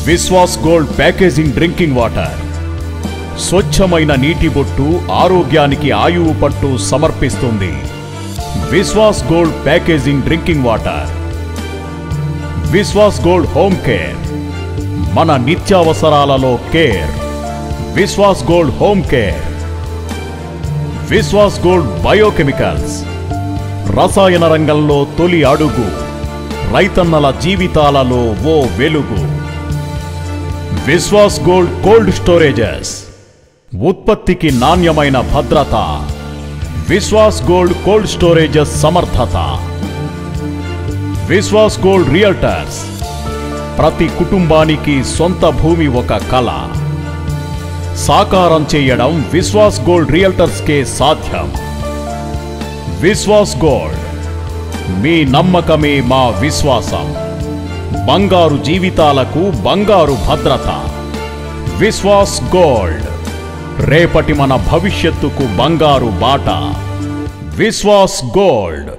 Vishwas gold packaging drinking water స్వచ్ఛమైన నీటి బొట్టు ఆరోగ్యానికి ఆయువు పట్టు సమర్పిస్తుంది. Vishwas gold packaging drinking water. Vishwas gold home care, మన నిత్యావసరాలలో care. Vishwas gold home care. Vishwas gold biochemicals, రసాయన రంగంలో తొలి అడుగు, రైతన్నల జీవితాలలో ఓ వెలుగు. విశ్వాస్ గోల్డ్ కోల్డ్ స్టోరేజెస్, ఉత్పత్తికి నాణ్యమైన భద్రత. విశ్వాస్ గోల్డ్ కోల్డ్ స్టోరేజెస్ సమర్థత. విశ్వాస్ గోల్డ్ రియల్టర్స్, ప్రతి కుటుంబానికి సొంత భూమి ఒక కల. సాకారం చేయడం విశ్వాస్ గోల్డ్ రియల్టర్స్కే సాధ్యం. విశ్వాస్ గోల్డ్, మీ నమ్మకమే మా విశ్వాసం. బంగారు జీవితాలకు బంగారు భద్రత. విశ్వాస్ గోల్డ్, రేపటి మన భవిష్యత్తుకు బంగారు బాట. విశ్వాస్ గోల్డ్.